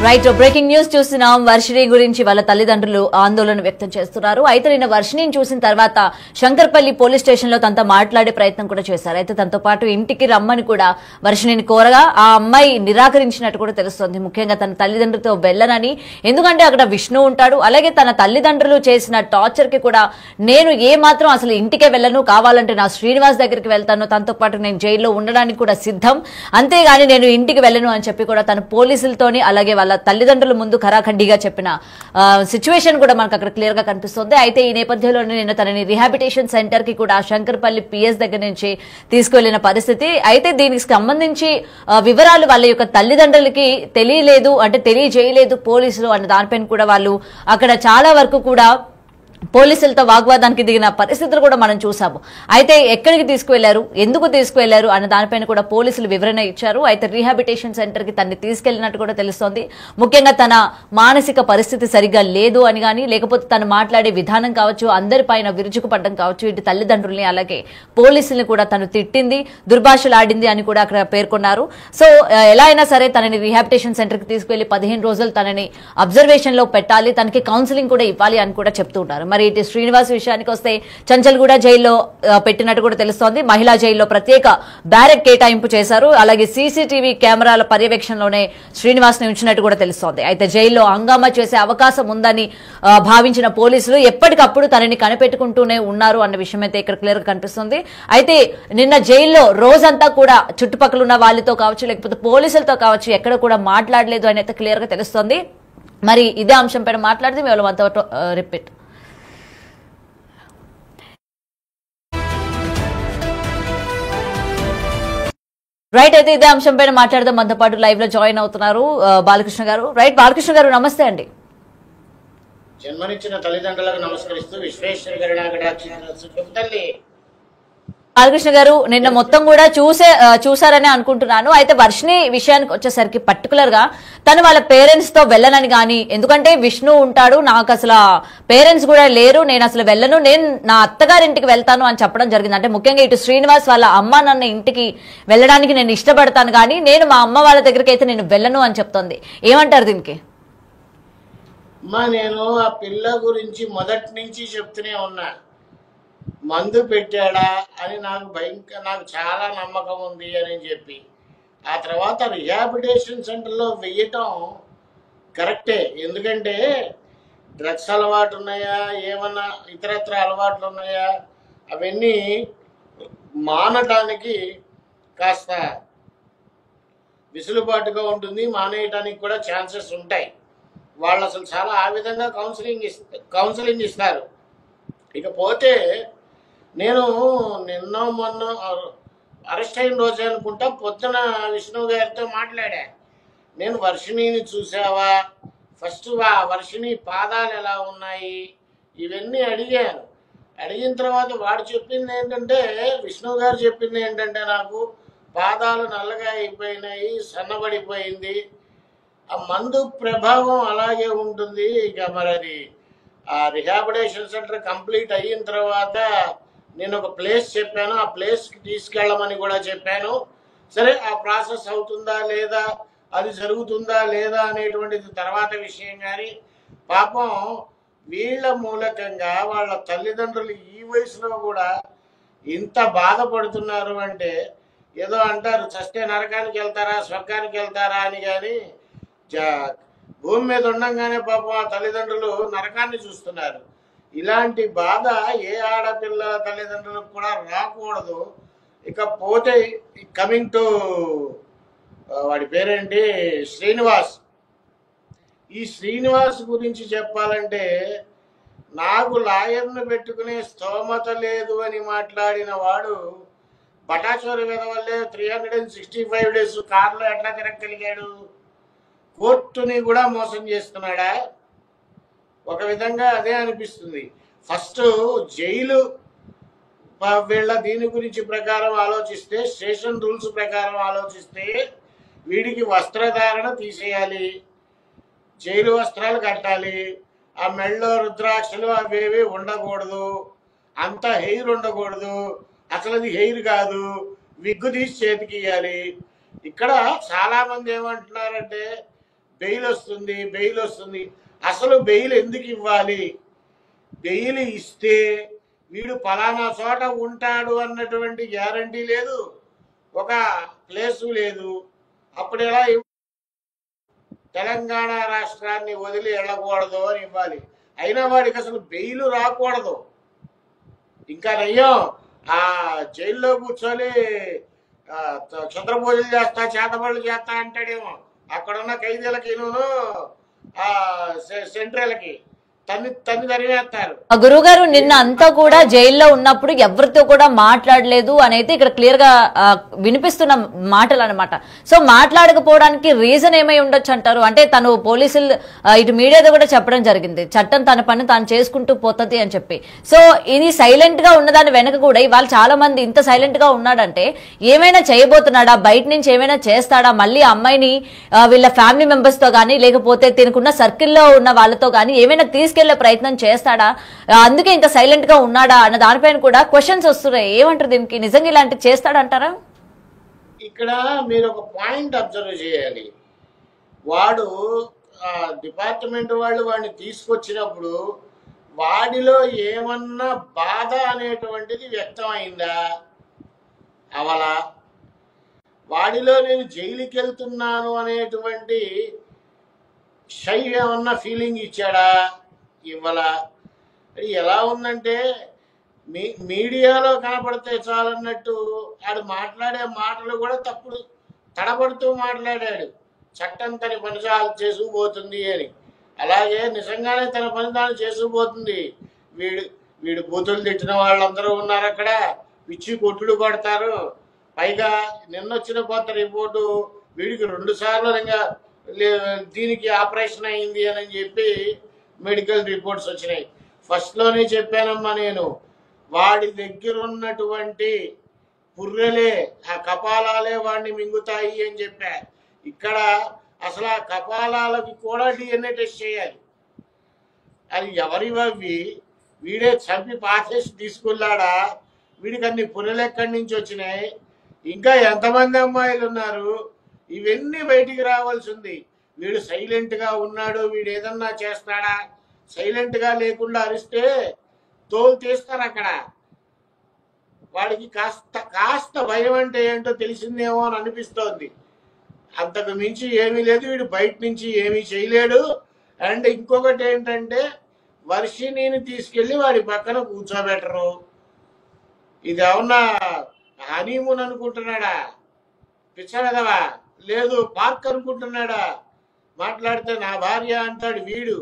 Right breaking news చూస్తున్నాం. వర్షిణి గురించి వాళ్ళ తల్లిదండ్రులు ఆందోళన వ్యక్తం చేస్తున్నారు. అయితే నిన్న వర్షిణిని చూసిన తర్వాత శంకర్పల్లి పోలీస్ స్టేషన్ లో తనతో మాట్లాడే ప్రయత్నం కూడా చేశారు. అయితే తనతో పాటు ఇంటికి రమ్మని కూడా వర్షిణిని కోరగా ఆ అమ్మాయి నిరాకరించినట్టు కూడా తెలుస్తోంది. ముఖ్యంగా తన తల్లిదండ్రులతో వెళ్లనని, ఎందుకంటే అక్కడ విష్ణు ఉంటాడు. అలాగే తన తల్లిదండ్రులు చేసిన టార్చర్ కి కూడా నేను ఏ మాత్రం అసలు ఇంటికే వెళ్ళను, కావాలంటే నా శ్రీనివాస్ దగ్గరికి వెళ్తాను, తనతో పాటు నేను జైల్లో ఉండడానికి కూడా సిద్ధం, అంతేగాని నేను ఇంటికి వెళ్ళను అని చెప్పి కూడా తన పోలీసులతోని అలాగే వాళ్ళ తల్లిదండ్రుల ముందు ఖరాఖండిగా చెప్పిన సిచ్యువేషన్ కూడా మనకు అక్కడ క్లియర్ గా కనిపిస్తుంది. అయితే ఈ నేపథ్యంలోనే నిన్న తనని రిహాబిటేషన్ సెంటర్ కి కూడా శంకర్పల్లి పిఎస్ దగ్గర నుంచి తీసుకువెళ్లిన పరిస్థితి. అయితే దీనికి సంబంధించి వివరాలు వాళ్ళ యొక్క తల్లిదండ్రులకి తెలియలేదు, అంటే తెలియజేయలేదు పోలీసులు అన్న దానిపైన కూడా వాళ్ళు అక్కడ చాలా వరకు కూడా పోలీసులతో వాగ్వాదానికి దిగిన పరిస్థితులు కూడా మనం చూసాము. అయితే ఎక్కడికి తీసుకువెళ్లారు, ఎందుకు తీసుకువెళ్లారు అన్న దానిపైన కూడా పోలీసులు వివరణ ఇచ్చారు. అయితే రీహాబిటేషన్ సెంటర్ కి తనని తీసుకెళ్లినట్టు కూడా తెలుస్తోంది. ముఖ్యంగా తన మానసిక పరిస్థితి సరిగ్గా లేదు అని గానీ, లేకపోతే తను మాట్లాడే విధానం కావచ్చు, అందరిపైన విరుచుకుపడ్డం కావచ్చు, ఇటు తల్లిదండ్రుల్ని అలాగే పోలీసుల్ని కూడా తను తిట్టింది, దుర్భాషలాడింది అని కూడా అక్కడ పేర్కొన్నారు. సో ఎలా అయినా సరే తనని రీహాబిటేషన్ సెంటర్ కి తీసుకువెళ్లి 15 రోజులు తనని అబ్జర్వేషన్ లో పెట్టాలి, తనకి కౌన్సిలింగ్ కూడా ఇవ్వాలి అని కూడా చెప్తుంటారు. మరి ఇటు శ్రీనివాస్ విషయానికి వస్తే చంచల్గూడ జైల్లో పెట్టినట్టు కూడా తెలుస్తోంది. మహిళా జైల్లో ప్రత్యేక బ్యారెక్ కేటాయింపు చేశారు. అలాగే సీసీటీవీ కెమెరాల పర్యవేక్షణలోనే శ్రీనివాస్ ని ఉంచినట్టు కూడా తెలుస్తోంది. అయితే జైల్లో హంగామా చేసే అవకాశం ఉందని భావించిన పోలీసులు ఎప్పటికప్పుడు తనని కనిపెట్టుకుంటూనే ఉన్నారు అన్న విషయం అయితే ఇక్కడ క్లియర్ గా కనిపిస్తుంది. అయితే నిన్న జైల్లో రోజంతా కూడా చుట్టుపక్కల ఉన్న వాళ్ళతో కావచ్చు, లేకపోతే పోలీసులతో కావచ్చు, ఎక్కడ కూడా మాట్లాడలేదు అని అయితే క్లియర్ గా తెలుస్తోంది. మరి ఇదే అంశంపైన మాట్లాడితే మేము అంతా రిపీట్ రైట్. అయితే ఇదే అంశం పైన మాట్లాడదాం. మనతో పాటు లైవ్ లో జాయిన్ అవుతున్నారు బాలకృష్ణ గారు. రైట్, బాలకృష్ణ గారు నమస్తే అండి. జన్మనిచ్చిన తల్లిదండ్రులకు నమస్కరిస్తూ విశ్వేశ్వర బాలకృష్ణ గారు నిన్న మొత్తం కూడా చూసారని అనుకుంటున్నాను. అయితే వర్షిణి విషయానికి వచ్చేసరికి పర్టికులర్ గా తను వాళ్ళ పేరెంట్స్ తో వెళ్ళనని గానీ, ఎందుకంటే విష్ణు ఉంటాడు, నాకు అసలు పేరెంట్స్ కూడా లేరు, నేను అసలు వెళ్ళను, నేను నా అత్తగారింటికి వెళ్తాను అని చెప్పడం జరిగింది. అంటే ముఖ్యంగా ఇటు శ్రీనివాస్ వాళ్ళ అమ్మ నన్ను ఇంటికి వెళ్ళడానికి నేను ఇష్టపడతాను కానీ నేను మా అమ్మ వాళ్ళ దగ్గరికి అయితే నేను వెళ్ళను అని చెప్తోంది. ఏమంటారు దీనికి? నేను ఆ పిల్ల గురించి మొదటి నుంచి చెప్తూనే ఉన్నా, మందు పెట్టాడా అని నాకు చాలా నమ్మకం ఉంది అని చెప్పి, ఆ తర్వాత రిహాబిటేషన్ సెంటర్లో వెయ్యటం కరెక్టే. ఎందుకంటే డ్రగ్స్ అలవాటు ఉన్నాయా, ఏమన్నా ఇతరత్ర అలవాట్లు ఉన్నాయా, అవన్నీ మానటానికి కాస్త విసులుబాటుగా ఉంటుంది, మానేయటానికి కూడా ఛాన్సెస్ ఉంటాయి. వాళ్ళు అసలు చాలా ఆ విధంగా కౌన్సిలింగ్ ఇస్తారు. ఇకపోతే నేను నిన్న మొన్న అరెస్ట్ అయిన రోజు అనుకుంటా పొద్దున విష్ణు గారితో మాట్లాడా. నేను వర్షిణిని చూసావా, ఫస్ట్ వర్షిణి పాదాలు ఎలా ఉన్నాయి ఇవన్నీ అడిగాను. అడిగిన తర్వాత వాడు చెప్పింది ఏంటంటే, విష్ణు గారు చెప్పింది ఏంటంటే, నాకు పాదాలు నల్లగా అయిపోయినాయి, సన్నబడిపోయింది, ఆ మందు ప్రభావం అలాగే ఉంటుంది. ఇక మరి అది ఆ రిహాబిటేషన్ సెంటర్ కంప్లీట్ అయిన తర్వాత నేను ఒక ప్లేస్ చెప్పాను, ఆ ప్లేస్కి తీసుకెళ్ళమని కూడా చెప్పాను. సరే, ఆ ప్రాసెస్ అవుతుందా లేదా, అది జరుగుతుందా లేదా అనేటువంటిది తర్వాత విషయం. కానీ పాపం వీళ్ళ మూలకంగా వాళ్ళ తల్లిదండ్రులు ఈ వయసులో కూడా ఇంత బాధపడుతున్నారు అంటే, ఏదో అంటారు చస్తే నరకానికి వెళ్తారా స్వర్గానికి వెళ్తారా అని, కానీ భూమి మీద ఉండంగానే పాపం ఆ తల్లిదండ్రులు నరకాన్ని చూస్తున్నారు. ఇలాంటి బాధ ఏ ఆడపిల్ల తల్లిదండ్రులకు కూడా రాకూడదు. ఇకపోతే కమింగ్ టు వాడి పేరేంటి, శ్రీనివాస్. ఈ శ్రీనివాస్ గురించి చెప్పాలంటే, నాకు లాయర్ను పెట్టుకునే స్తోమత లేదు అని మాట్లాడిన వాడు బటాచోరి విధవల్లే 365 days కారులో ఎట్లా తిరగలిగాడు? కోర్టుని కూడా మోసం చేస్తున్నాడా? ఒక విధంగా అదే అనిపిస్తుంది. ఫస్ట్ జైలు వీళ్ళ దీని గురించి ప్రకారం ఆలోచిస్తే, స్టేషన్ రూల్స్ ప్రకారం ఆలోచిస్తే వీడికి వస్త్రధారణ తీసేయాలి, జైలు వస్త్రాలు కట్టాలి, ఆ మెళ్ళో రుద్రాక్షలు అవేవి ఉండకూడదు, అంత హెయిర్ ఉండకూడదు, అసలు అది హెయిర్ కాదు, విగ్గు తీసి చేతికి ఇవ్వాలి. ఇక్కడ చాలా మంది ఏమంటున్నారంటే, బెయిల్ వస్తుంది, బెయిల్ వస్తుంది. అసలు బెయిల్ ఎందుకు ఇవ్వాలి? బెయిల్ ఇస్తే వీడు ఫలానా చోట ఉంటాడు అన్నటువంటి గ్యారంటీ లేదు, ఒక ప్లేసు లేదు. అప్పుడు ఎలా తెలంగాణ రాష్ట్రాన్ని వదిలి వెళ్ళకూడదు అని ఇవ్వాలి. అయినా వాడికి అసలు బెయిల్ రాకూడదు. ఇంకా నయ్యం ఆ జైల్లో కూర్చొని క్షుద్రపూజలు చేస్తా, చేతబడులు చేస్తా అంటాడేమో. అక్కడున్న ఖైదీలకి సెంట్రల్కి తన్ని తరివేస్తారు. గురుగారు నిన్న అంతా కూడా జైల్లో ఉన్నప్పుడు ఎవరితో కూడా మాట్లాడలేదు అని అయితే ఇక్కడ క్లియర్ గా వినిపిస్తున్న మాటలు అనమాట. సో మాట్లాడకపోవడానికి రీజన్ ఏమై ఉండొచ్చు అంటారు? అంటే తను పోలీసులు ఇటు మీడియాతో కూడా చెప్పడం జరిగింది, చట్టం తన పని తాను చేసుకుంటూ పోతుంది అని చెప్పి. సో ఇది సైలెంట్ గా ఉన్నదాని వెనక కూడా ఇవాళ చాలా మంది ఇంత సైలెంట్ గా ఉన్నాడంటే ఏమైనా చేయబోతున్నాడా, బయట నుంచి ఏమైనా చేస్తాడా, మళ్ళీ అమ్మాయిని వీళ్ళ ఫ్యామిలీ మెంబర్స్ తో గానీ లేకపోతే తినకున్న సర్కిల్లో ఉన్న వాళ్ళతో గానీ ఏమైనా తీసుకెళ్లే ప్రయత్నం చేస్తాడా, అందుకే ఇంత సైలెంట్ గా ఉన్నాడా అన్న దానిపైన కూడా క్వశ్చన్స్ వస్తున్నాయి. ఏమంటారు దీనికి? నిజంగా ఇలాంటివి చేస్తాడంటారా? ఇక్కడ మీరు ఒక పాయింట్ అబ్జర్వ్ చేయాలి. వాడు డిపార్ట్మెంట్ వాళ్ళు వాడిని తీసుకొచ్చినప్పుడు వాడిలో ఏమన్నా బాధ అనేటువంటిది వ్యక్తమైందా? అవలా వాడిలో నేను జైలుకి వెళ్తున్నాను అనేటువంటి షై ఏమన్నా ఫీలింగ్ ఇచ్చాడా? ఇవ్వలా. ఎలా ఉందంటే మీడియాలో కనపడితే చాలన్నట్టు ఆడు మాట్లాడే మాటలు కూడా తప్పుడు తడబడుతూ మాట్లాడాడు. చట్టం తన పని చేసుకుపోతుంది అని. అలాగే నిజంగానే తన పని తాను చేసుకుపోతుంది. వీడు బూతులు తిట్టిన వాళ్ళందరూ ఉన్నారు అక్కడ, పిచ్చి కొట్టుడు కొడతారు. పైగా నిన్నొచ్చిన కొత్త రిపోర్టు వీడికి 2 సార్లు ఇంకా దీనికి ఆపరేషన్ అయింది అని చెప్పి మెడికల్ రిపోర్ట్స్ వచ్చినాయి. ఫస్ట్లోనే చెప్పానమ్మా నేను, వాడి దగ్గర ఉన్నటువంటి పుర్రెలే ఆ కపాలాలే వాడిని మింగుతాయి అని చెప్పా. ఇక్కడ అసలు ఆ కపాలాలకి కూడా DNA టెస్ట్ చేయాలి. అది ఎవరివవి? వీడే చంపి పాచేసి తీసుకున్నాడా? వీడికి అన్ని పుర్రెలు ఎక్కడి నుంచి వచ్చినాయి? ఇంకా ఎంతమంది అమ్మాయిలు ఉన్నారు? ఇవన్నీ బయటికి రావాల్సి ఉంది. వీడు సైలెంట్గా ఉన్నాడు, వీడు ఏదన్నా చేస్తాడా? సైలెంట్గా లేకుండా అరిస్తే తోలు తీస్తారు అక్కడ. వాడికి కాస్త భయం అంటే ఏంటో తెలిసిందేమో అని అనిపిస్తోంది. అంతకు మించి ఏమీ లేదు. వీడు బయట నుంచి ఏమీ చేయలేడు. అండ్ ఇంకొకటి ఏంటంటే వర్షిణిని తీసుకెళ్ళి వాడి పక్కన కూర్చోబెట్టరు. ఇది ఏమన్నా హనీమూన్ అనుకుంటున్నాడా? పిచ్చగదవా? లేదు పార్క్ అనుకుంటున్నాడా? మాట్లాడితే నా భార్య అంటాడు వీడు.